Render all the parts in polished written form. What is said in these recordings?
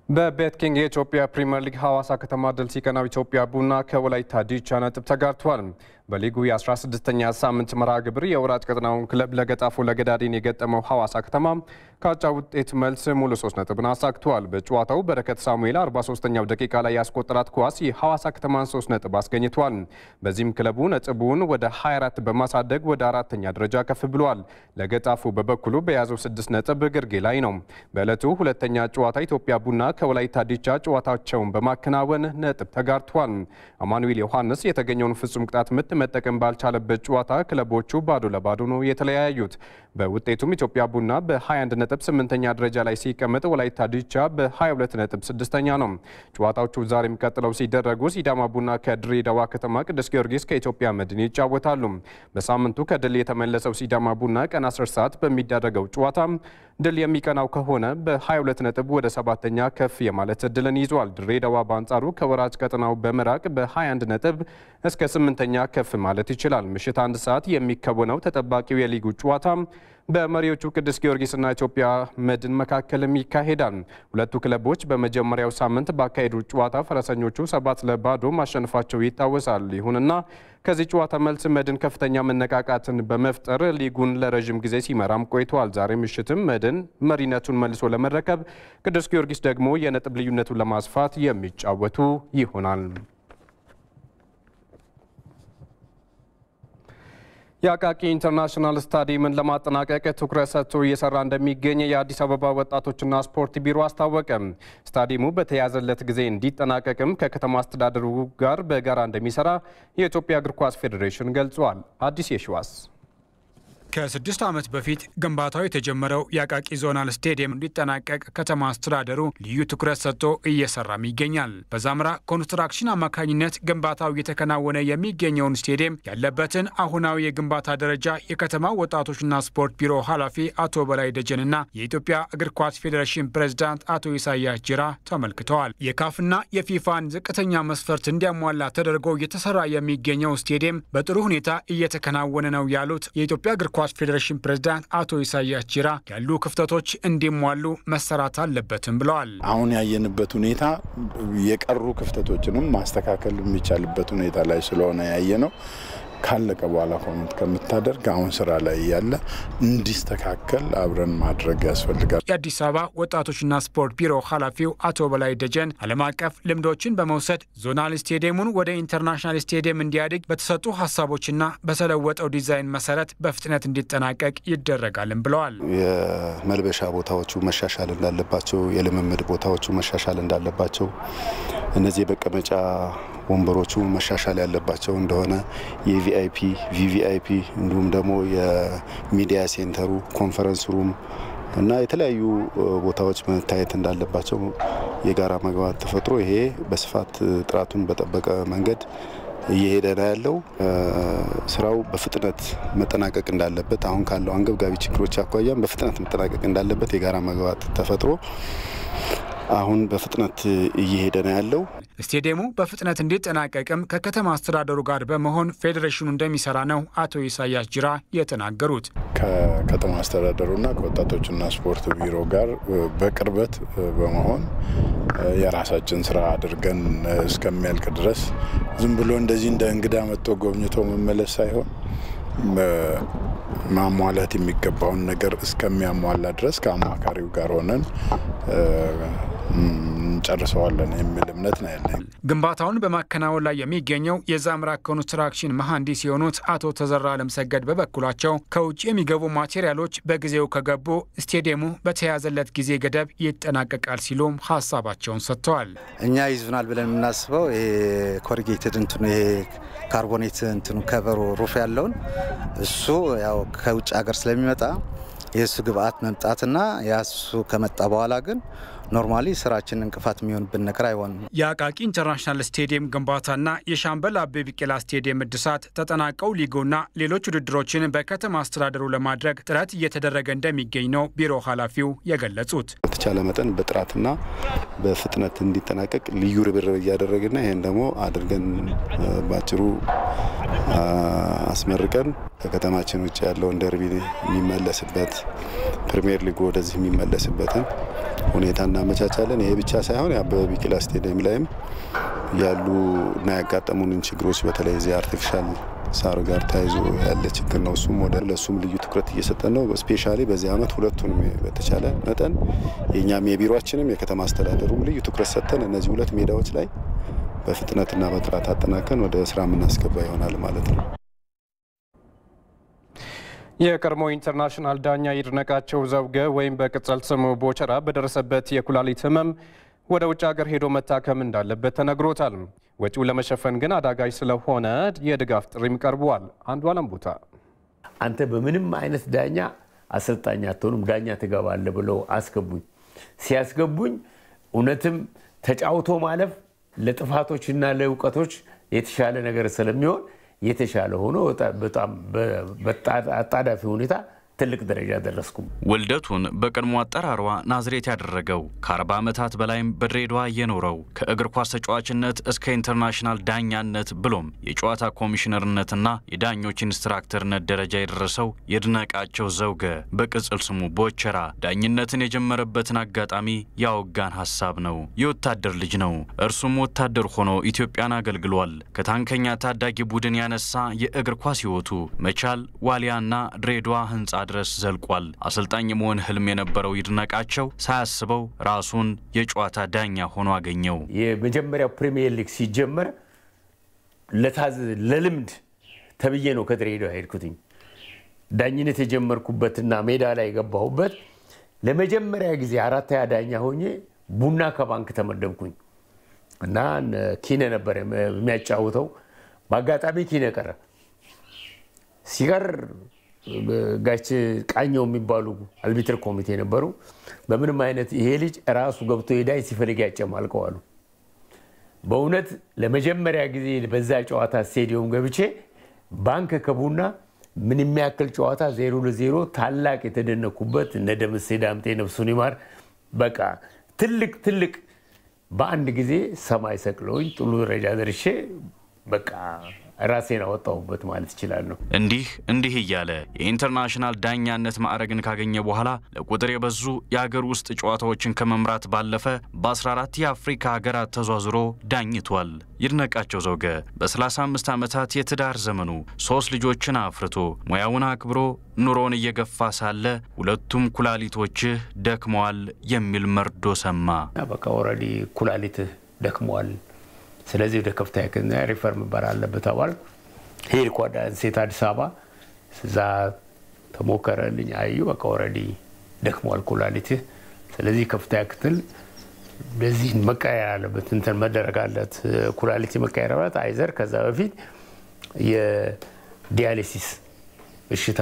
በቤትኪንግ የኢትዮጵያ ፕሪሚየር ሊግ ሐዋሳ ከተማ ድል ሲቀናው ኢትዮጵያ ቡና ከወላይታ ዲቻ ነጥብ ተጋርቷል። በሊጉ የ16ኛ ሳምንት መርሃ ግብር የወራጅ ቀጠናውን ክለብ ለገጣፎ ለገዳዲን የገጠመው ሐዋሳ ከተማ ካቻ ውጤት መልስ ሙሉ 3 ነጥብን አሳክቷል። በጨዋታው በረከት ሳሙኤል 43ኛው ደቂቃ ላይ ያስቆጠራት ኳስ የሐዋሳ ከተማን 3 ነጥብ አስገኝቷል። በዚህም ክለቡ ነጥቡን ወደ 24 በማሳደግ ወደ 4ኛ ደረጃ ከፍ ብሏል። ለገጣፎ በበኩሉ በያዘው 6 ነጥብ ግርጌ ላይ ነው። በዕለቱ ሁለተኛ ጨዋታ ኢትዮጵያ ቡና ከወላይታ ዲቻ ጨዋታቸውን በማከናወን ነጥብ ተጋርቷል። አማኑኤል ዮሐንስ የተገኘውን ፍጹም ቅጣት ምት መጠቀም ባልቻለበት ጨዋታ ክለቦቹ ባዶ ለባዶ ነው የተለያዩት። በውጤቱም ኢትዮጵያ ቡና በ21 ነጥብ 8ኛ ደረጃ ላይ ሲቀመጥ ወላይታ ዲቻ በ22 ነጥብ 6ኛ ነው። ጨዋታዎቹ ዛሬም ቀጥለው ሲደረጉ ሲዳማ ቡና ከድሬዳዋ ከተማ፣ ቅዱስ ጊዮርጊስ ከኢትዮጵያ መድን ይጫወታሉ። በሳምንቱ ከድል የተመለሰው ሲዳማ ቡና ቀን 10 ሰዓት በሚደረገው ጨዋታ ድል የሚቀናው ከሆነ በ22 ነጥብ ወደ 7ኛ ከፍ የማለት እድልን ይዟል። ድሬዳዋ በአንጻሩ ከወራጅ ቀጠናው በመራቅ በ21 ነጥብ እስከ 8ኛ ከፍ ማለት ይችላል። ምሽት 1 ሰዓት የሚከወነው ተጠባቂው የሊጉ ጨዋታ በመሪዎቹ ቅዱስ ጊዮርጊስና ኢትዮጵያ መድን መካከልም ይካሄዳል። ሁለቱ ክለቦች በመጀመሪያው ሳምንት ባካሄዱት ጨዋታ ፈረሰኞቹ 7 ለባዶ ማሸነፋቸው ይታወሳል። ይሁንና ከዚህ ጨዋታ መልስ መድን ከፍተኛ መነቃቃትን በመፍጠር ሊጉን ለረጅም ጊዜ ሲመራም ቆይቷል። ዛሬ ምሽትም መድን መሪነቱን መልሶ ለመረከብ፣ ቅዱስ ጊዮርጊስ ደግሞ የነጥብ ልዩነቱን ለማስፋት የሚጫወቱ ይሆናል። የአቃቂ ኢንተርናሽናል ስታዲየምን ለማጠናቀቅ ትኩረት ሰጥቶ እየሰራ እንደሚገኝ የአዲስ አበባ ወጣቶችና ስፖርት ቢሮ አስታወቀ። ስታዲየሙ በተያዘለት ጊዜ እንዲጠናቀቅም ከከተማ አስተዳደሩ ጋር በጋራ እንደሚሰራ የኢትዮጵያ እግር ኳስ ፌዴሬሽን ገልጿል። አዲስ የሽዋስ ከ6 ዓመት በፊት ግንባታው የተጀመረው የአቃቂ ዞናል ስቴዲየም እንዲጠናቀቅ ከተማ አስተዳደሩ ልዩ ትኩረት ሰጥቶ እየሰራም ይገኛል። በዛምራ ኮንስትራክሽን አማካኝነት ግንባታው እየተከናወነ የሚገኘውን ስቴዲየም ያለበትን አሁናዊ የግንባታ ደረጃ የከተማ ወጣቶችና ስፖርት ቢሮ ኃላፊ አቶ በላይ ደጀንና የኢትዮጵያ እግር ኳስ ፌዴሬሽን ፕሬዝዳንት አቶ ኢሳያስ ጅራ ተመልክተዋል። የካፍና የፊፋን ዝቅተኛ መስፈርት እንዲያሟላ ተደርጎ እየተሰራ የሚገኘው ስቴዲየም በጥሩ ሁኔታ እየተከናወነ ነው ያሉት የኢትዮጵያ እግር ኳስ ፌዴሬሽን ፕሬዝዳንት አቶ ኢሳያስ ጅራ ያሉ ክፍተቶች እንዲሟሉ መሰራት አለበትም ብለዋል። አሁን ያየንበት ሁኔታ የቀሩ ክፍተቶችንም ማስተካከል የሚቻልበት ሁኔታ ላይ ስለሆነ ያየነው ካለቀ በኋላ ኮሜንት ከምታደርግ አሁን ስራ ላይ ያለ እንዲስተካከል አብረን ማድረግ ያስፈልጋል። የአዲስ አበባ ወጣቶችና ስፖርት ቢሮ ኃላፊው አቶ በላይ ደጀን ዓለም አቀፍ ልምዶችን በመውሰድ ዞናል ስቴዲየሙን ወደ ኢንተርናሽናል ስቴዲየም እንዲያድግ በተሰጡ ሀሳቦችና በተለወጠው ዲዛይን መሰረት በፍጥነት እንዲጠናቀቅ ይደረጋልም ብለዋል። የመልበሻ ቦታዎቹ መሻሻል እንዳለባቸው፣ የልምምድ ቦታዎቹ መሻሻል እንዳለባቸው፣ እነዚህ በቀመጫ ወንበሮቹ መሻሻል ያለባቸው እንደሆነ የቪአይፒ ቪቪአይፒ እንዲሁም ደግሞ የሚዲያ ሴንተሩ ኮንፈረንስ ሩም እና የተለያዩ ቦታዎች መታየት እንዳለባቸው የጋራ መግባባት ተፈጥሮ ይሄ በስፋት ጥራቱን በጠበቀ መንገድ እየሄደ ነው ያለው። ስራው በፍጥነት መጠናቀቅ እንዳለበት አሁን ካለው አንገብጋቢ ችግሮች አኳያም በፍጥነት መጠናቀቅ እንዳለበት የጋራ መግባባት ተፈጥሮ አሁን በፍጥነት እየሄደ ነው ያለው። ስቴዲየሙ በፍጥነት እንዲጠናቀቅም ከከተማ አስተዳደሩ ጋር በመሆን ፌዴሬሽኑ እንደሚሰራ ነው አቶ ኢሳያስ ጅራ የተናገሩት። ከከተማ አስተዳደሩና ከወጣቶችና ስፖርት ቢሮ ጋር በቅርበት በመሆን የራሳችን ስራ አድርገን እስከሚያልቅ ድረስ ዝም ብሎ እንደዚህ እንደ እንግዳ መጥቶ ጎብኝቶ መመለስ ሳይሆን ማሟላት የሚገባውን ነገር እስከሚያሟላ ድረስ ከአማካሪው ጋር ሆነን ጨርሰዋለን የሚል እምነት ነው ያለኝ። ግንባታውን በማከናወን ላይ የሚገኘው የዛምራ ኮንስትራክሽን መሐንዲስ የሆኑት አቶ ተዘራ አለምሰገድ በበኩላቸው ከውጭ የሚገቡ ማቴሪያሎች በጊዜው ከገቡ ስቴዲየሙ በተያዘለት ጊዜ ገደብ ይጠናቀቃል ሲሉም ሀሳባቸውን ሰጥተዋል። እኛ ይዙናል ብለን የምናስበው ይሄ ኮሪጌትድ እንትኑ ይሄ ካርቦኔት እንትኑ ከቨሩ ሩፍ ያለውን እሱ ያው ከውጭ ሀገር ስለሚመጣ የሱ ግብአት መምጣትና ያሱ ከመጣ በኋላ ግን ኖርማሊ ስራችን እንቅፋት የሚሆንብን ነገር አይሆንም። የአቃቂ ኢንተርናሽናል ስቴዲየም ግንባታና የሻምበል አበበ ቢቂላ ስቴዲየም እድሳት ተጠናቀው ሊጉና ሌሎች ውድድሮችን በከተማ አስተዳደሩ ለማድረግ ጥረት እየተደረገ እንደሚገኝ ነው ቢሮ ኃላፊው የገለጹት። በተቻለ መጠን በጥራትና በፍጥነት እንዲጠናቀቅ ልዩ ርብርብ እያደረግና ይሄን ደግሞ አድርገን ባጭሩ አስመርቀን ከከተማችን ውጭ ያለው ደርቢ የሚመለስበት ፕሪሚየር ሊግ ወደዚህ የሚመለስበትን ሁኔታ እናመቻቻለን። ይሄ ብቻ ሳይሆን የአበበ ቢቂላ ስቴዲየም ላይም ያሉ እና ያጋጠሙንን ችግሮች በተለይ እዚህ አርቲፊሻል ሳር ጋር ተያይዞ ያለ ችግር ነው። እሱም ወደ ለሱም ልዩ ትኩረት እየሰጠን ነው። ስፔሻሊ በዚህ አመት ሁለቱንም በተቻለ መጠን የኛም የቢሮአችንም የከተማ አስተዳደሩም ልዩ ትኩረት ሰጥተን እነዚህ ሁለት ሜዳዎች ላይ በፍጥነትና በጥራት አጠናቀን ወደ ስራ የምናስገባ ይሆናል ማለት ነው። የቀድሞ ኢንተርናሽናል ዳኛ ይድነቃቸው ዘውገ ወይም በቅጽል ስሙ ቦቸራ በደረሰበት የኩላሊት ህመም ወደ ውጭ ሀገር ሄዶ መታከም እንዳለበት ተነግሮታል። ወጪው ለመሸፈን ግን አዳጋች ስለሆነ የድጋፍ ጥሪም ቀርቧል። አንዱ አለም ቦታ አንተ በምንም አይነት ዳኛ አሰልጣኝ አትሆንም ዳኛ ትገባለህ ብለው አስገቡኝ። ሲያስገቡኝ እውነትም ተጫውቶ ማለፍ ለጥፋቶችና ለውቀቶች የተሻለ ነገር ስለሚሆን የተሻለ ሆኖ በጣም በአጣዳፊ ሁኔታ ትልቅ ደረጃ ደረስኩ። ወልደቱን በቀድሞ አጠራሯ ናዝሬት ያደረገው ከ40 ዓመታት በላይም በድሬዳዋ የኖረው ከእግር ኳስ ተጫዋችነት እስከ ኢንተርናሽናል ዳኛነት ብሎም የጨዋታ ኮሚሽነርነትና የዳኞች ኢንስትራክተርነት ደረጃ የደረሰው ይድነቃቸው ዘውገ በቅጽል ስሙ ቦቸራ ዳኝነትን የጀመረበትን አጋጣሚ ያወጋን ሐሳብ ነው። የወታደር ልጅ ነው። እርሱም ወታደር ሆኖ ኢትዮጵያን አገልግሏል። ከታንከኛ ታዳጊ ቡድን ያነሳ የእግር ኳስ ህይወቱ መቻል ዋሊያና ድሬዳዋ ህንጻ ድረስ ዘልቋል። አሰልጣኝ መሆን ህልም የነበረው ይድነቃቸው ሳያስበው ራሱን የጨዋታ ዳኛ ሆኖ አገኘው። የመጀመሪያው ፕሪሚየር ሊግ ሲጀመር ለልምድ ተብዬ ነው ከድሬዳዋ ሄድኩትኝ። ዳኝነት የጀመርኩበትና ሜዳ ላይ ገባሁበት ለመጀመሪያ ጊዜ አራተኛ ዳኛ ሆኜ ቡና ከባንክ ተመደብኩኝ እና ኪነ ነበር የሚያጫውተው። በአጋጣሚ ኪነ ቀረ። ሲቀር ጋች ቃኘው የሚባሉ አልቢትር ኮሚቴ ነበሩ። በምንም አይነት ይሄ ልጅ ራሱ ገብቶ ሄዳይ ሲፈልግ ያጨማልቀው አሉ። በእውነት ለመጀመሪያ ጊዜ በዛ ጨዋታ ስቴዲየም ገብቼ ባንክ ከቡና ምን የሚያክል ጨዋታ 0-0 ታላቅ የተደነኩበት እነ ደምሴ ዳምጤ ነፍሱን ይማር በቃ ትልቅ በአንድ ጊዜ ሰማይ ሰቅሎኝ ጥሉ ደረጃ ደርሼ በቃ ራሴን አወጣሁበት ማለት ይችላል ነው። እንዲህ እያለ የኢንተርናሽናል ዳኛነት ማዕረግን ካገኘ በኋላ ለቁጥር የበዙ የሀገር ውስጥ ጨዋታዎችን ከመምራት ባለፈ በ14 የአፍሪካ ሀገራት ተዟዙሮ ዳኝቷል። ይድነቃቸው ዘውገ በ35 ዓመታት የትዳር ዘመኑ 3 ልጆችን አፍርቶ ሙያውን አክብሮ ኑሮን እየገፋ ሳለ ሁለቱም ኩላሊቶችህ ደክመዋል የሚል መርዶ ሰማ። በቃ ኦሬዲ ኩላሊትህ ደክመዋል ስለዚህ ወደ ከፍተኛ ሕክምና ሪፈር መባል አለበት ተባልኩ። ሄድኩ ወደ አንስታ አዲስ አበባ እዛ ተሞከረልኝ። አዩ በቃ ኦሬዲ ደክሟል ኩላሊትህ ስለዚህ ከፍተኛ ክትል በዚህ መቀየር አለበት እንትን መደረግ አለበት ኩላሊት መቀየር አለበት አይዘር ከዛ በፊት የዲያሊሲስ እሽታ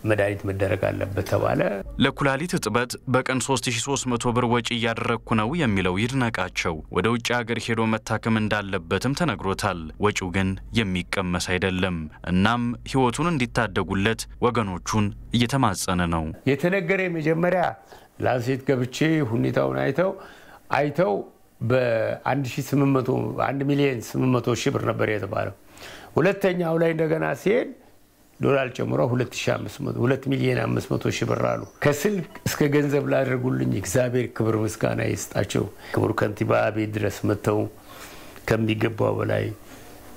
መድኃኒት መደረግ አለበት ተባለ። ለኩላሊት እጥበት በቀን 3300 ብር ወጪ ያደረኩ ነው የሚለው ይድነቃቸው ወደ ውጭ ሀገር ሄዶ መታከም እንዳለበትም ተነግሮታል። ወጪው ግን የሚቀመስ አይደለም። እናም ህይወቱን እንዲታደጉለት ወገኖቹን እየተማጸነ ነው። የተነገረ መጀመሪያ ላንሴት ገብቼ ሁኔታውን አይተው በ1800 1 ሚሊዮን 800 ሺህ ብር ነበር የተባለው። ሁለተኛው ላይ እንደገና ሲሄድ ዶላር ጨምሮ 2 ሚሊዮን 500 ሺህ ብር አሉ። ከስልክ እስከ ገንዘብ ላደረጉልኝ እግዚአብሔር ክብር ምስጋና ይስጣቸው። ክብሩ ከንቲባ ቤት ድረስ መተው ከሚገባው በላይ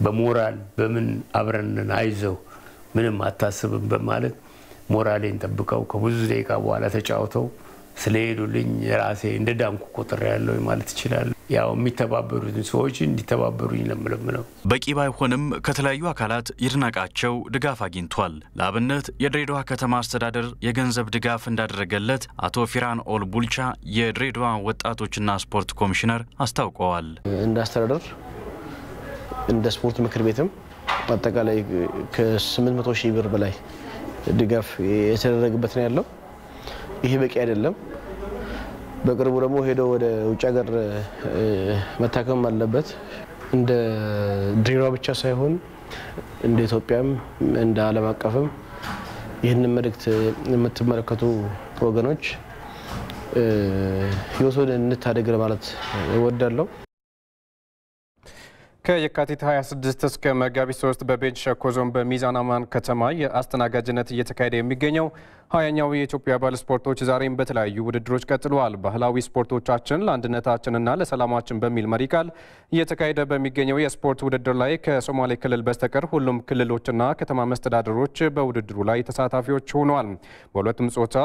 በሞራል በምን አብረን አይዘው ምንም አታስብም በማለት ሞራሌን ጠብቀው ከብዙ ደቂቃ በኋላ ተጫውተው ስለሄዱልኝ ራሴ እንደዳንኩ ቁጥር ያለው ማለት ይችላል። ያው የሚተባበሩት ሰዎች እንዲተባበሩኝ ለምለምነው በቂ ባይሆንም ከተለያዩ አካላት ይድነቃቸው ድጋፍ አግኝቷል። ለአብነት የድሬዳዋ ከተማ አስተዳደር የገንዘብ ድጋፍ እንዳደረገለት አቶ ፊራን ኦል ቡልቻ የድሬዳዋ ወጣቶችና ስፖርት ኮሚሽነር አስታውቀዋል። እንደ አስተዳደር እንደ ስፖርት ምክር ቤትም አጠቃላይ ከ800 ሺህ ብር በላይ ድጋፍ የተደረገበት ነው ያለው። ይሄ በቂ አይደለም። በቅርቡ ደግሞ ሄዶ ወደ ውጭ ሀገር መታከም አለበት። እንደ ድሬዳዋ ብቻ ሳይሆን እንደ ኢትዮጵያም እንደ ዓለም አቀፍም ይህንን መልእክት የምትመለከቱ ወገኖች ህይወቱን እንታደግ ለማለት እወዳለሁ። ከየካቲት 26 እስከ መጋቢት 3 በቤንች ሸኮ ዞን በሚዛን አማን ከተማ የአስተናጋጅነት እየተካሄደ የሚገኘው 20ኛው የኢትዮጵያ ባህል ስፖርቶች ዛሬም በተለያዩ ውድድሮች ቀጥለዋል። ባህላዊ ስፖርቶቻችን ለአንድነታችንና ለሰላማችን በሚል መሪ ቃል እየተካሄደ በሚገኘው የስፖርት ውድድር ላይ ከሶማሌ ክልል በስተቀር ሁሉም ክልሎችና ከተማ መስተዳድሮች በውድድሩ ላይ ተሳታፊዎች ሆነዋል። በሁለቱም ጾታ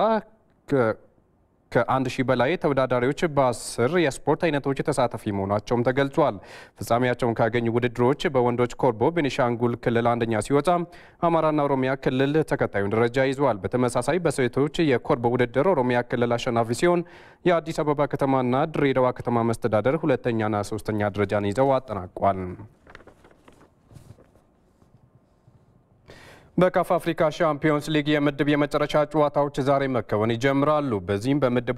ከ1000 በላይ ተወዳዳሪዎች በ10 የስፖርት አይነቶች ተሳታፊ መሆናቸውም ተገልጿል። ፍጻሜያቸውን ካገኙ ውድድሮች በወንዶች ኮርቦ ቤኒሻንጉል ክልል አንደኛ ሲወጣ፣ አማራና ኦሮሚያ ክልል ተከታዩን ደረጃ ይዘዋል። በተመሳሳይ በሴቶች የኮርቦ ውድድር ኦሮሚያ ክልል አሸናፊ ሲሆን፣ የአዲስ አበባ ከተማና ድሬዳዋ ከተማ መስተዳደር ሁለተኛና ሶስተኛ ደረጃን ይዘው አጠናቋል። በካፍ አፍሪካ ሻምፒዮንስ ሊግ የምድብ የመጨረሻ ጨዋታዎች ዛሬ መከወን ይጀምራሉ። በዚህም በምድብ